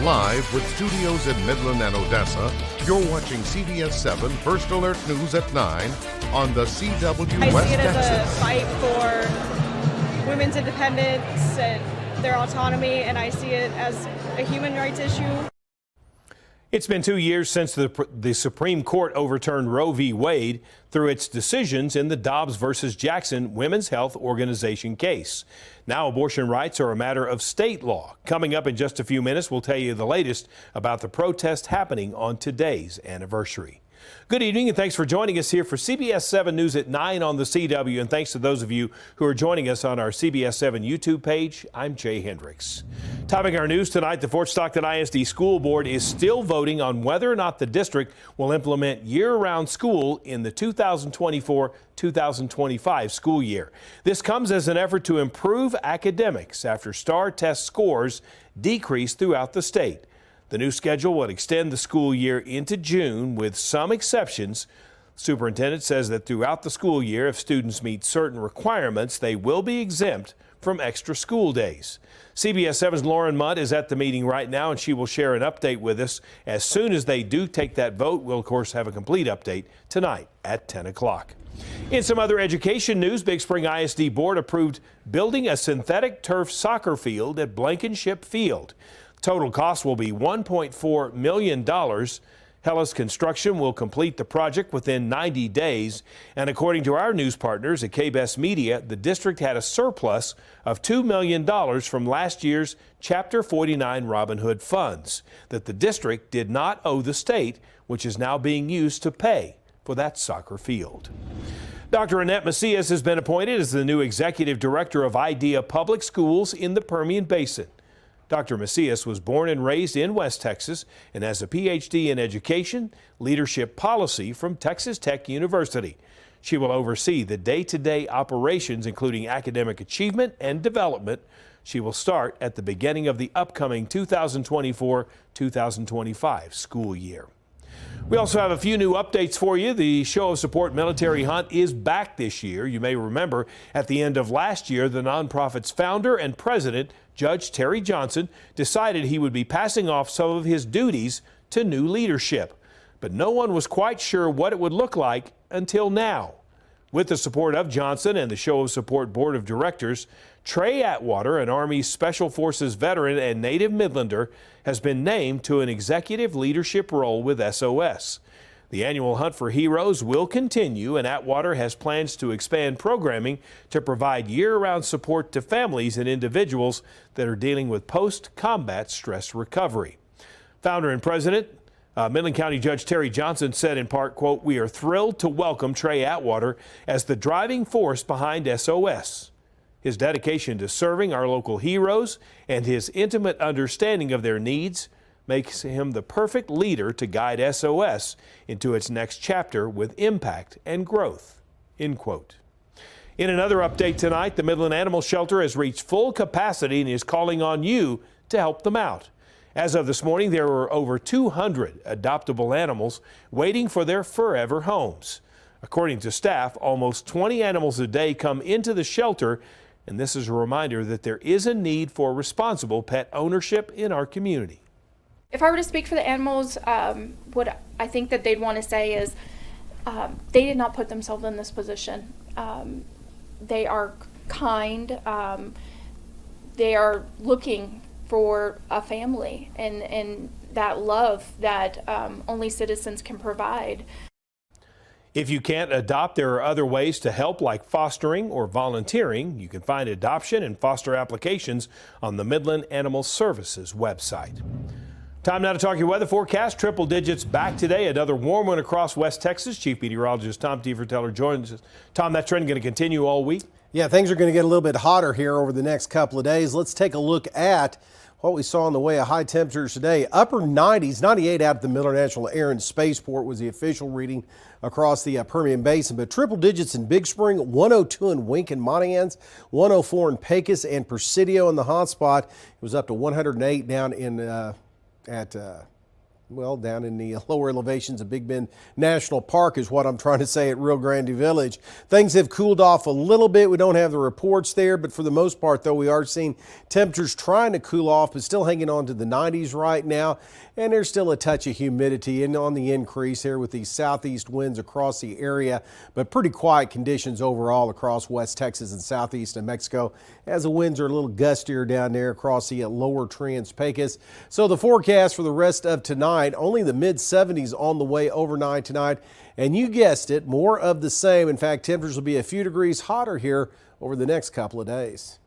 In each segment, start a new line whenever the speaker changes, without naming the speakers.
Live with studios in Midland and Odessa, you're watching CBS7 First Alert News at 9 on the CW
I
West
see it as
Texas.
a fight for women's independence and their autonomy, and I see it as a human rights issue.
It's been 2 years since the Supreme Court overturned Roe v. Wade through its decisions in the Dobbs versus Jackson Women's Health Organization case. Now abortion rights are a matter of state law. Coming up in just a few minutes, we'll tell you the latest about the protest happening on today's anniversary. Good evening and thanks for joining us here for CBS7 News at 9 on the CW. And thanks to those of you who are joining us on our CBS7 YouTube page. I'm Jay Hendricks. Topping our news tonight, the Fort Stockton ISD School Board is still voting on whether or not the district will implement year-round school in the 2024-2025 school year. This comes as an effort to improve academics after STAR test scores decreased throughout the state. The new schedule will extend the school year into June with some exceptions. The superintendent says that throughout the school year, if students meet certain requirements, they will be exempt from extra school days. CBS7's Lauren Mudd is at the meeting right now, and she will share an update with us. As soon as they do take that vote, we'll, of course, have a complete update tonight at 10 o'clock. In some other education news, Big Spring ISD Board approved building a synthetic turf soccer field at Blankenship Field. Total cost will be $1.4 million. Hellas Construction will complete the project within 90 days. And according to our news partners at KBS Media, the district had a surplus of $2 million from last year's Chapter 49 Robin Hood funds that the district did not owe the state, which is now being used to pay for that soccer field. Dr. Annette Macias has been appointed as the new executive director of IDEA Public Schools in the Permian Basin. Dr. Macias was born and raised in West Texas and has a Ph.D. in education leadership policy from Texas Tech University. She will oversee the day-to-day operations, including academic achievement and development. She will start at the beginning of the upcoming 2024-2025 school year. We also have a few new updates for you. The Show of Support Military Hunt is back this year. You may remember at the end of last year, the nonprofit's founder and president, Judge Terry Johnson, decided he would be passing off some of his duties to new leadership. But no one was quite sure what it would look like until now. With the support of Johnson and the Show of Support Board of Directors, Trey Atwater, an Army Special Forces veteran and native Midlander, has been named to an executive leadership role with SOS. The annual Hunt for Heroes will continue, and Atwater has plans to expand programming to provide year-round support to families and individuals that are dealing with post-combat stress recovery. Founder and president, Midland County Judge Terry Johnson said in part, quote, "We are thrilled to welcome Trey Atwater as the driving force behind SOS. His dedication to serving our local heroes and his intimate understanding of their needs makes him the perfect leader to guide SOS into its next chapter with impact and growth," end quote. In another update tonight, the Midland Animal Shelter has reached full capacity and is calling on you to help them out. As of this morning, there were over 200 adoptable animals waiting for their forever homes. According to staff, almost 20 animals a day come into the shelter, and this is a reminder that there is a need for responsible pet ownership in our community.
If I were to speak for the animals, what I think that they'd want to say is they did not put themselves in this position. They are kind. They are looking for a family and that love that only citizens can provide.
If you can't adopt, there are other ways to help, like fostering or volunteering. You can find adoption and foster applications on the Midland Animal Services website. Time now to talk your weather forecast. Triple digits back today. Another warm one across West Texas. Chief Meteorologist Tom Teeferteller joins us. Tom, that trend going to continue all week?
Yeah, things are going to get a little bit hotter here over the next couple of days. Let's take a look at what we saw in the way of high temperatures today. Upper 90s, 98 out at the Miller National Air and Spaceport was the official reading across the Permian Basin. But triple digits in Big Spring, 102 in Wink and Monahans, 104 in Pecos and Presidio in the hot spot. It was up to 108 down in at well, down in the lower elevations of Big Bend National Park is what I'm trying to say at Rio Grande Village. Things have cooled off a little bit. We don't have the reports there, but for the most part, though, we are seeing temperatures trying to cool off, but still hanging on to the 90s right now. And there's still a touch of humidity and on the increase here with these southeast winds across the area, but pretty quiet conditions overall across West Texas and southeast New Mexico, as the winds are a little gustier down there across the lower Trans-Pecos. So the forecast for the rest of tonight, only the mid-70s on the way overnight tonight. And you guessed it, more of the same. In fact, temperatures will be a few degrees hotter here over the next couple of days.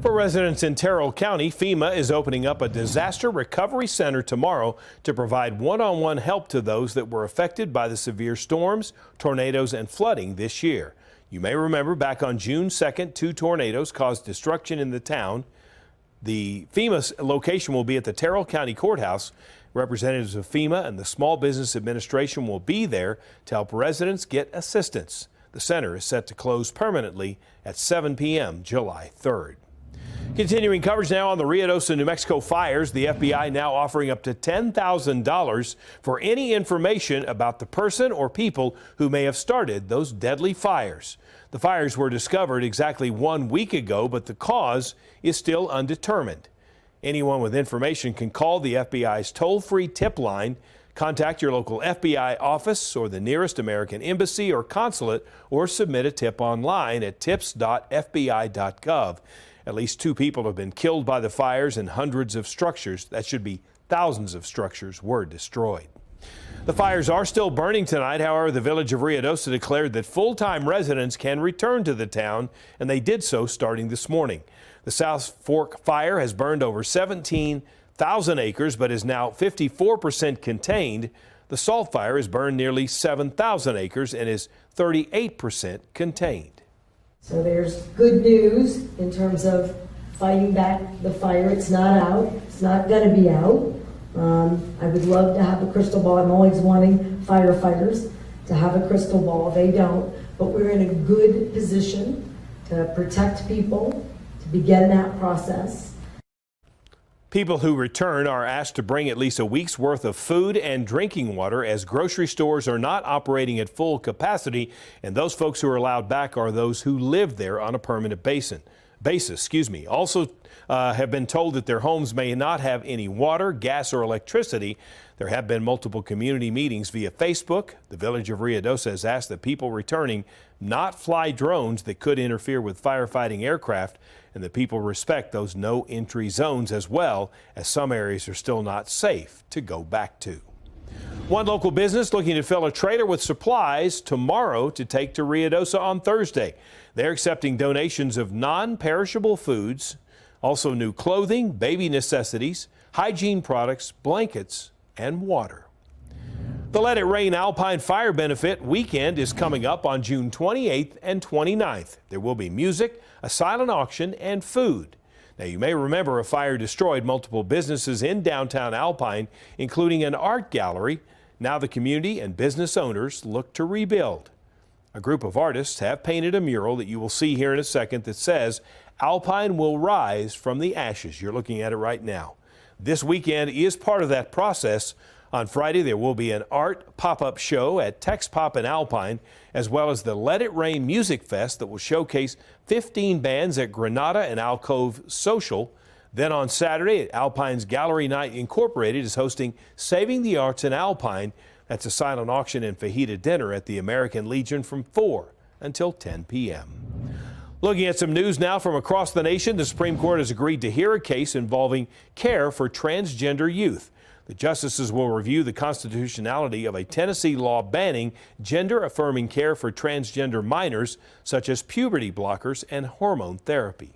For residents in Terrell County, FEMA is opening up a disaster recovery center tomorrow to provide one-on-one help to those that were affected by the severe storms, tornadoes, and flooding this year. You may remember back on June 2nd, 2 tornadoes caused destruction in the town. The FEMA location will be at the Terrell County Courthouse. Representatives of FEMA and the Small Business Administration will be there to help residents get assistance. The center is set to close permanently at 7 p.m. July 3rd. Continuing coverage now on the Ruidoso, New Mexico fires. The FBI now offering up to $10,000 for any information about the person or people who may have started those deadly fires. The fires were discovered exactly 1 week ago, but the cause is still undetermined. Anyone with information can call the FBI's toll-free tip line. Contact your local FBI office or the nearest American embassy or consulate, or submit a tip online at tips.fbi.gov. At least 2 people have been killed by the fires and hundreds of structures, that should be thousands of structures, were destroyed. The fires are still burning tonight. However, the village of Ruidoso declared that full-time residents can return to the town, and they did so starting this morning. The South Fork fire has burned over 17,000 acres, but is now 54% contained. The Salt fire has burned nearly 7,000 acres and is 38% contained.
So there's good news in terms of fighting back the fire. It's not out. It's not going to be out. I would love to have a crystal ball. I'm always wanting firefighters to have a crystal ball. They don't. But we're in a good position to protect people, to begin that process.
People who return are asked to bring at least a week's worth of food and drinking water, as grocery stores are not operating at full capacity, and those folks who are allowed back are those who live there on a permanent basis. Also have been told that their homes may not have any water, gas, or electricity. There have been multiple community meetings via Facebook. The village of Ruidoso has asked that people returning not fly drones that could interfere with firefighting aircraft, and that people respect those no entry zones, as well as some areas are still not safe to go back to. One local business looking to fill a trailer with supplies tomorrow to take to Ruidoso on Thursday. They're accepting donations of non-perishable foods, also new clothing, baby necessities, hygiene products, blankets, and water. The Let It Rain Alpine Fire Benefit Weekend is coming up on June 28th and 29th. There will be music, a silent auction, and food. Now, you may remember a fire destroyed multiple businesses in downtown Alpine, including an art gallery. Now the community and business owners look to rebuild. A group of artists have painted a mural that you will see here in a second that says, "Alpine will rise from the ashes." You're looking at it right now. This weekend is part of that process. On Friday, there will be an art pop-up show at Tex Pop in Alpine, as well as the Let It Rain Music Fest that will showcase 15 bands at Granada and Alcove Social. Then on Saturday, Alpine's Gallery Night Incorporated is hosting Saving the Arts in Alpine. That's a silent auction and fajita dinner at the American Legion from 4 until 10 p.m. Looking at some news now from across the nation, the Supreme Court has agreed to hear a case involving care for transgender youth. The justices will review the constitutionality of a Tennessee law banning gender-affirming care for transgender minors, such as puberty blockers and hormone therapy.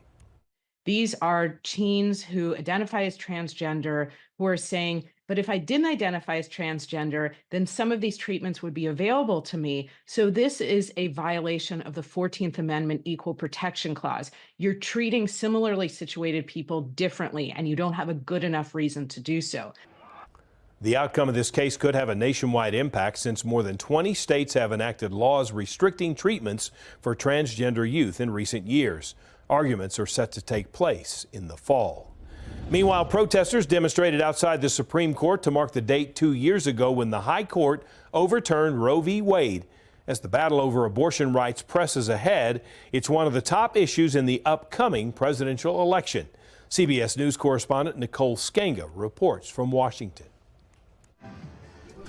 These are teens who identify as transgender who are saying, but if I didn't identify as transgender, then some of these treatments would be available to me. So this is a violation of the 14th Amendment Equal Protection Clause. You're treating similarly situated people differently, and you don't have a good enough reason to do so.
The outcome of this case could have a nationwide impact, since more than 20 states have enacted laws restricting treatments for transgender youth in recent years. Arguments are set to take place in the fall. Meanwhile, protesters demonstrated outside the Supreme Court to mark the date 2 years ago when the High Court overturned Roe v. Wade. As the battle over abortion rights presses ahead, it's one of the top issues in the upcoming presidential election. CBS News correspondent Nicole Skenga reports from Washington.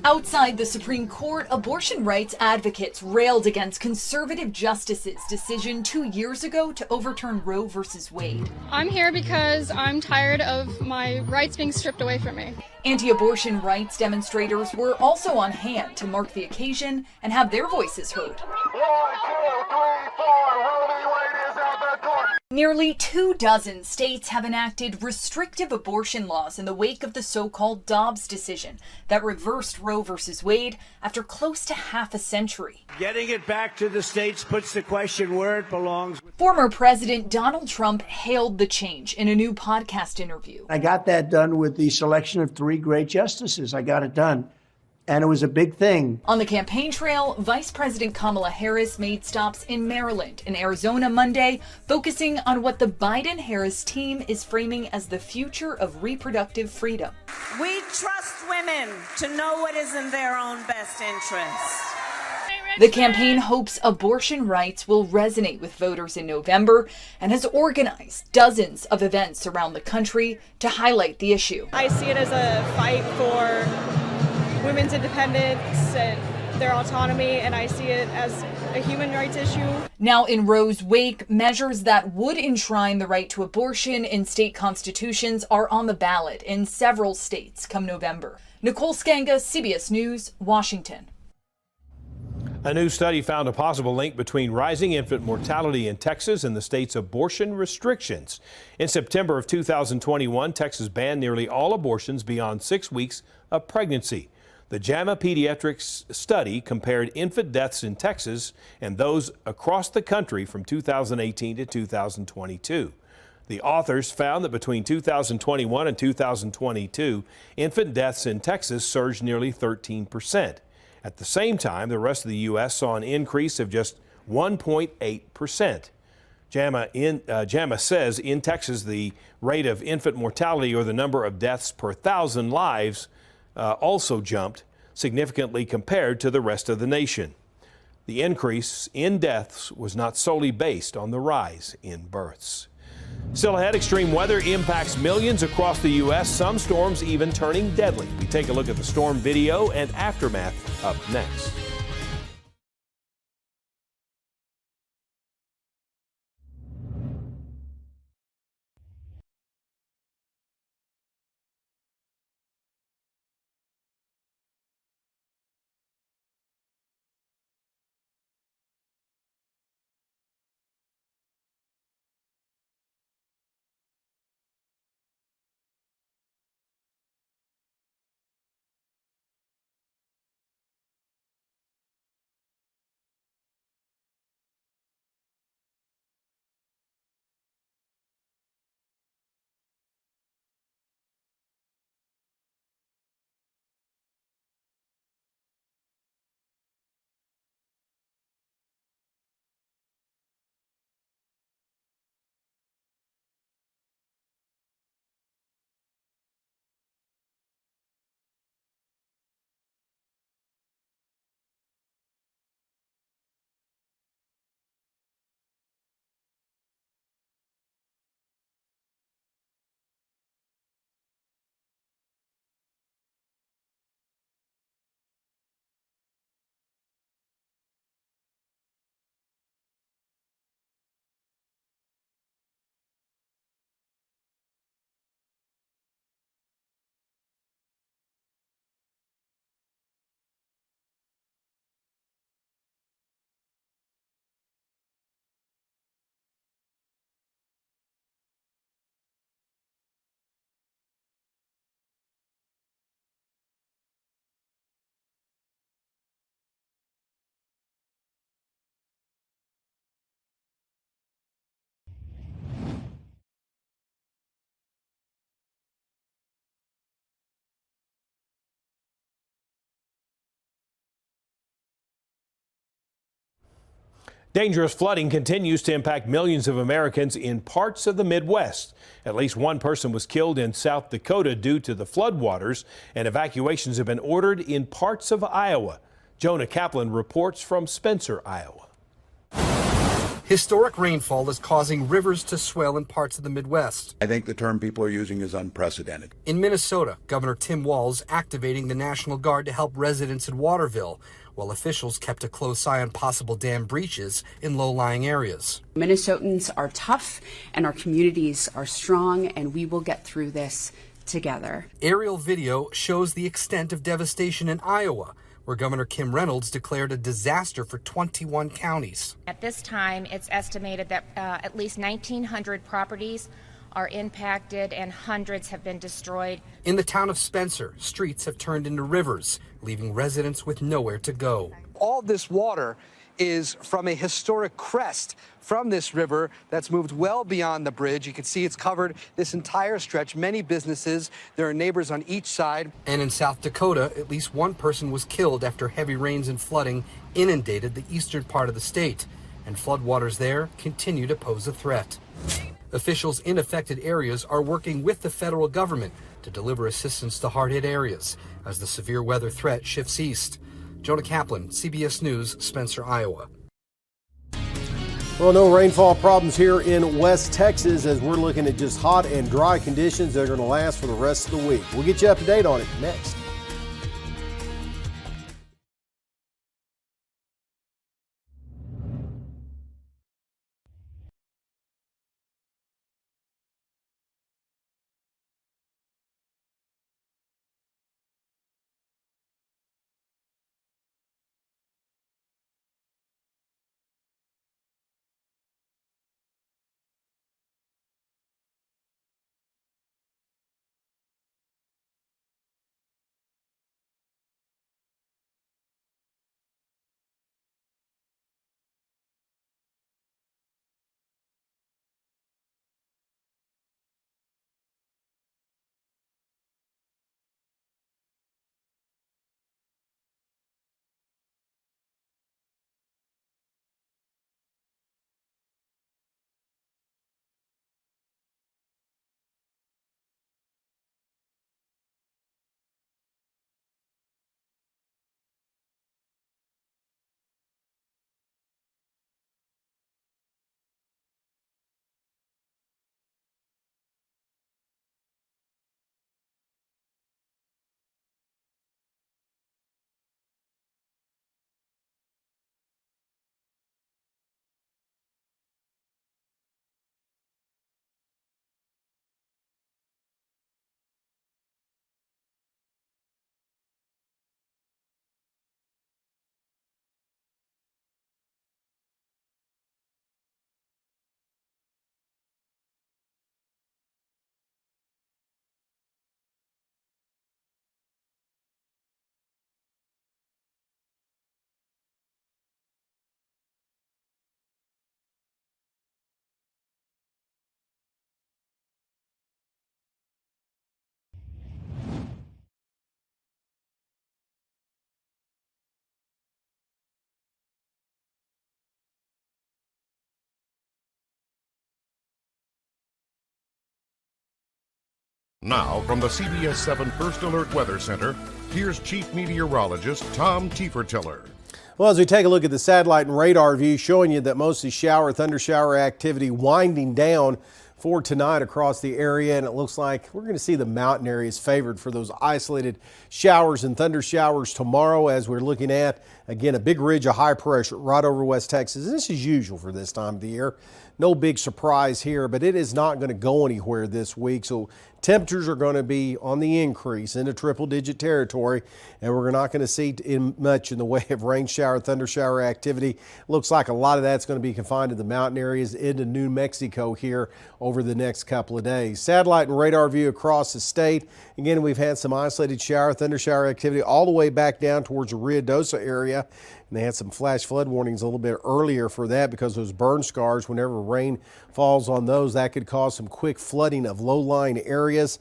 Outside the Supreme Court, abortion rights advocates railed against conservative justices' decision 2 years ago to overturn Roe v. Wade.
I'm here because I'm tired of my rights being stripped away from me.
Anti-abortion rights demonstrators were also on hand to mark the occasion and have their voices heard.
1, 2, 3, 4, Roe v. Wade is out the door.
Nearly 24 states have enacted restrictive abortion laws in the wake of the so-called Dobbs decision that reversed Roe v. Wade after close to half a century.
Getting it back to the states puts the question where it belongs.
Former President Donald Trump hailed the change in a new podcast interview.
I got that done with the selection of 3 great justices. I got it done. And it was a big thing.
On the campaign trail, Vice President Kamala Harris made stops in Maryland and Arizona Monday, focusing on what the Biden-Harris team is framing as the future of reproductive freedom.
We trust women to know what is in their own best interest.
The campaign hopes abortion rights will resonate with voters in November and has organized dozens of events around the country to highlight the issue.
I see it as a fight for women's independence and their autonomy, and I see it as a human rights issue.
Now in Roe's wake, measures that would enshrine the right to abortion in state constitutions are on the ballot in several states come November. Nicole Skenga, CBS News, Washington.
A new study found a possible link between rising infant mortality in Texas and the state's abortion restrictions. In September of 2021, Texas banned nearly all abortions beyond 6 weeks of pregnancy. The JAMA Pediatrics study compared infant deaths in Texas and those across the country from 2018 to 2022. The authors found that between 2021 and 2022, infant deaths in Texas surged nearly 13%. At the same time, the rest of the U.S. saw an increase of just 1.8%. JAMA says in Texas, the rate of infant mortality, or the number of deaths per 1,000 lives, also jumped significantly compared to the rest of the nation. The increase in deaths was not solely based on the rise in births. Still ahead, extreme weather impacts millions across the U.S., some storms even turning deadly. We take a look at the storm video and aftermath up next. Dangerous flooding continues to impact millions of Americans in parts of the Midwest. At least one person was killed in South Dakota due to the floodwaters, and evacuations have been ordered in parts of Iowa. Jonah Kaplan reports from Spencer, Iowa.
Historic rainfall is causing rivers to swell in parts of the Midwest.
I think the term people are using is unprecedented.
In Minnesota, Governor Tim Walz activating the National Guard to help residents in Waterville, while officials kept a close eye on possible dam breaches in low-lying areas.
Minnesotans are tough and our communities are strong, and we will get through this together.
Aerial video shows the extent of devastation in Iowa, where Governor Kim Reynolds declared a disaster for 21 counties.
At this time, it's estimated that at least 1,900 properties are impacted and hundreds have been destroyed.
In the town of Spencer, streets have turned into rivers, leaving residents with nowhere to go. All this water is from a historic crest from this river that's moved well beyond the bridge. You can see it's covered this entire stretch, many businesses. There are neighbors on each side. And in South Dakota, at least one person was killed after heavy rains and flooding inundated the eastern part of the state. And floodwaters there continue to pose a threat. Officials in affected areas are working with the federal government to deliver assistance to hard-hit areas as the severe weather threat shifts east. Jonah Kaplan, CBS News, Spencer, Iowa.
Well, no rainfall problems here in West Texas as we're looking at just hot and dry conditions that are going to last for the rest of the week. We'll get you up to date on it next.
Now, from the CBS7 First Alert Weather Center, here's Chief Meteorologist Tom Tiefertiller.
Well, as we take a look at the satellite and radar view showing you that mostly thunder shower activity winding down for tonight across the area, and it looks like we're going to see the mountain areas favored for those isolated showers and thunder showers tomorrow, as we're looking at, again, a big ridge of high pressure right over West Texas. This is usual for this time of the year. No big surprise here, but it is not going to go anywhere this week. So temperatures are going to be on the increase into triple-digit territory, and we're not going to see much in the way of rain shower, thunder shower activity. Looks like a lot of that's going to be confined to the mountain areas into New Mexico here over the next couple of days. Satellite and radar view across the state. Again, we've had some isolated shower, thunder shower activity all the way back down towards the Ruidoso area. And they had some flash flood warnings a little bit earlier for that because those burn scars, whenever rain falls on those, that could cause some quick flooding of low-lying areas. areas.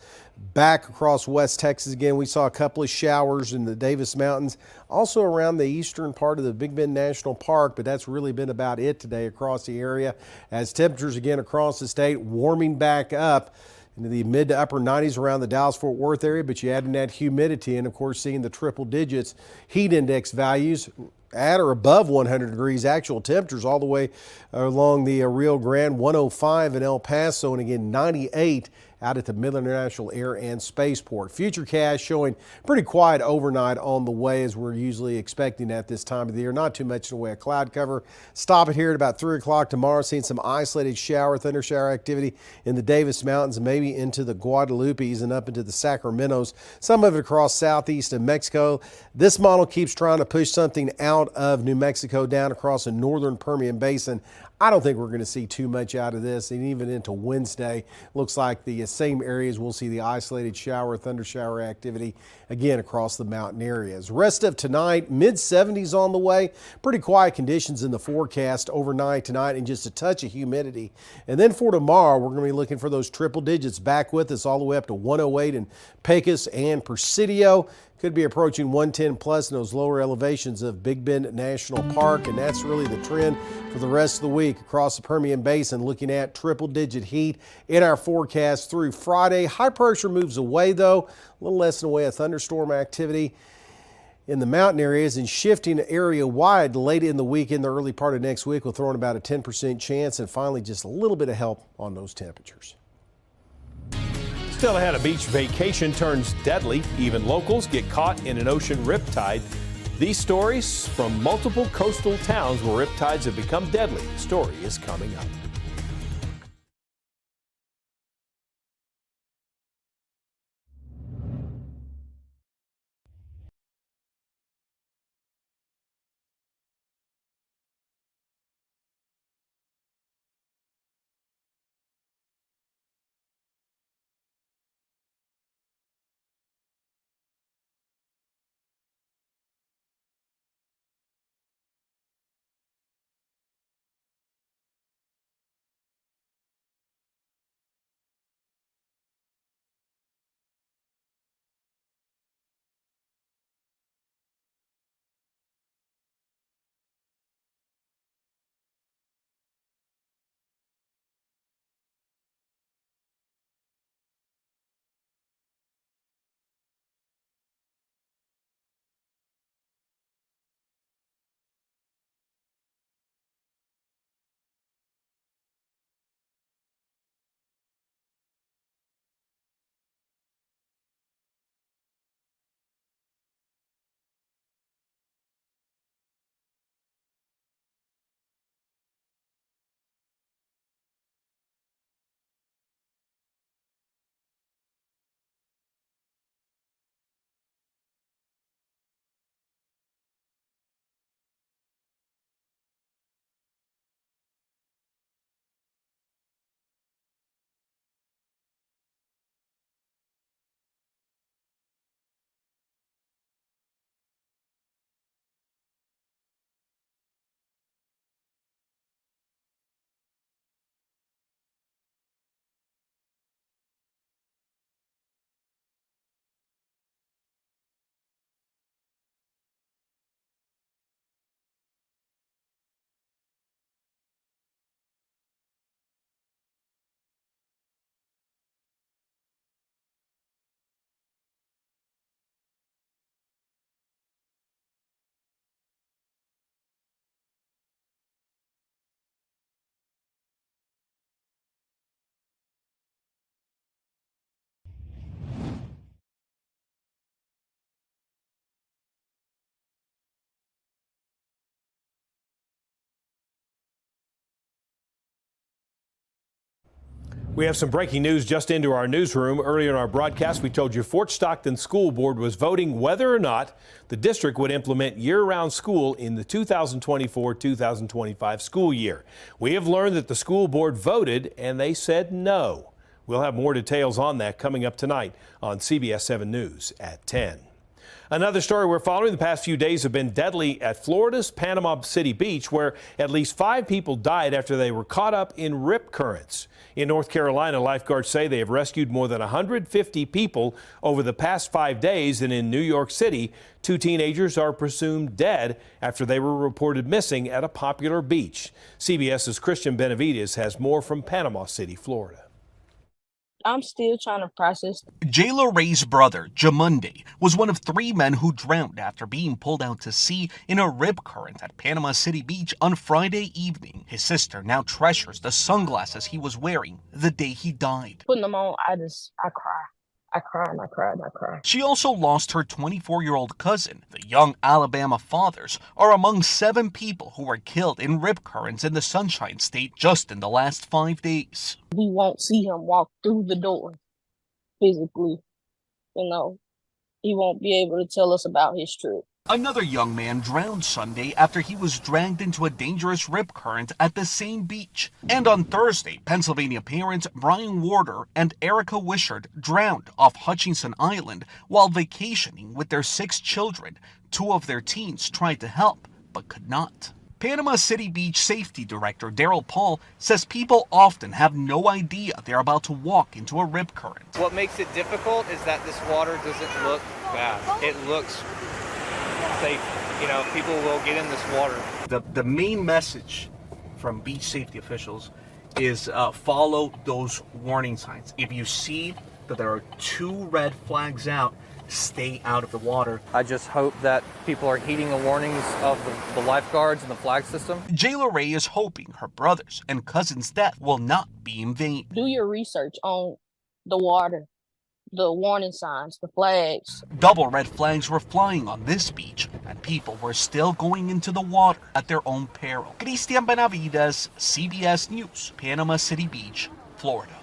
Back across West Texas again, we saw a couple of showers in the Davis Mountains, also around the eastern part of the Big Bend National Park, but that's really been about it today across the area as temperatures again across the state warming back up into the mid to upper 90s around the Dallas-Fort Worth area, but you add in that humidity and, of course, seeing the triple digits heat index values at or above 100 degrees actual temperatures all the way along the Rio Grande, 105 in El Paso, and again 98 out at the Midland International Air and Spaceport. Futurecast showing pretty quiet overnight on the way as we're usually expecting at this time of the year. Not too much in the way of cloud cover. Stop it here at about 3 o'clock tomorrow, seeing some isolated thunder shower activity in the Davis Mountains, maybe into the Guadalupes and up into the Sacramentos. Some of it across southeast of Mexico. This model keeps trying to push something out of New Mexico down across the northern Permian Basin. I don't think we're going to see too much out of this, and even into Wednesday, looks like the same areas we'll see the isolated thunder shower activity again across the mountain areas. Rest of tonight, mid-70s on the way. Pretty quiet conditions in the forecast overnight tonight and just a touch of humidity. And then for tomorrow, we're going to be looking for those triple digits back with us all the way up to 108 in Pecos and Presidio. Could be approaching 110 plus in those lower elevations of Big Bend National Park, and that's really the trend for the rest of the week across the Permian Basin, looking at triple-digit heat in our forecast through Friday. High pressure moves away, though, a little less in the way of thunderstorm activity in the mountain areas and shifting area-wide late in the week. In the early part of next week, we'll throw in about a 10% chance, and finally just a little bit of help on those temperatures.
Still ahead, a beach vacation turns deadly. Even locals get caught in an ocean riptide. These stories from multiple coastal towns where riptides have become deadly. The story is coming up. We have some breaking news just into our newsroom. Earlier in our broadcast, we told you Fort Stockton School Board was voting whether or not the district would implement year-round school in the 2024-2025 school year. We have learned that the school board voted and they said no. We'll have more details on that coming up tonight on CBS7 News at 10. Another story we're following: the past few days have been deadly at Florida's Panama City Beach, where at least 5 people died after they were caught up in rip currents. In North Carolina, lifeguards say they have rescued more than 150 people over the past 5 days. And in New York City, 2 teenagers are presumed dead after they were reported missing at a popular beach. CBS's Christian Benavides has more from Panama City, Florida.
I'm still trying to process.
Jayla Ray's brother, Jamunde, was one of 3 men who drowned after being pulled out to sea in a rip current at Panama City Beach on Friday evening. His sister now treasures the sunglasses he was wearing the day he died.
Putting them on, I cry. I cry and I cry and I cry.
She also lost her 24-year-old cousin. The young Alabama fathers are among 7 people who were killed in rip currents in the Sunshine State just in the last 5 days.
We won't see him walk through the door physically. He won't be able to tell us about his trip.
Another young man drowned Sunday after he was dragged into a dangerous rip current at the same beach. And on Thursday, Pennsylvania parents Brian Warder and Erica Wishart drowned off Hutchinson Island while vacationing with their 6 children. 2 of their teens tried to help, but could not. Panama City Beach Safety Director Daryl Paul says people often have no idea they're about to walk into a rip current.
What makes it difficult is that this water doesn't look bad. It looks safe. People will get in this water.
The main message from beach safety officials is follow those warning signs. If you see that there are 2 red flags out, stay out of the water.
I just hope that people are heeding the warnings of the lifeguards and the flag system.
Jayla Ray is hoping her brother's and cousin's death will not be in vain.
Do your research on the water, the warning signs, the flags.
Double red flags were flying on this beach, and people were still going into the water at their own peril. Christian Benavides, CBS News, Panama City Beach, Florida.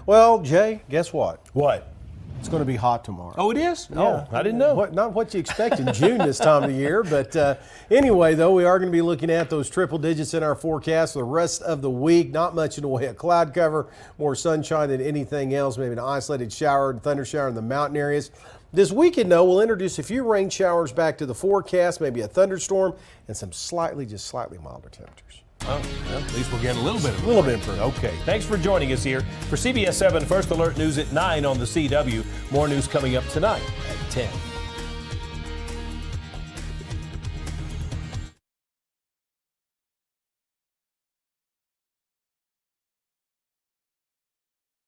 Well, Jay, guess what?
What?
It's going to be hot tomorrow.
Oh, it is?
Yeah.
Oh, I didn't know.
Not what you expect in June this time of the year. But anyway, though, we are going to be looking at those triple digits in our forecast for the rest of the week. Not much in the way of cloud cover, more sunshine than anything else, maybe an isolated shower and thunder shower in the mountain areas. This weekend, though, we'll introduce a few rain showers back to the forecast, maybe a thunderstorm, and some slightly milder temperatures.
Oh, well, at least we're getting a little bit of
A little bit improved.
Okay. Thanks for joining us here for CBS 7 First Alert News at 9 on the CW. More news coming up tonight at 10.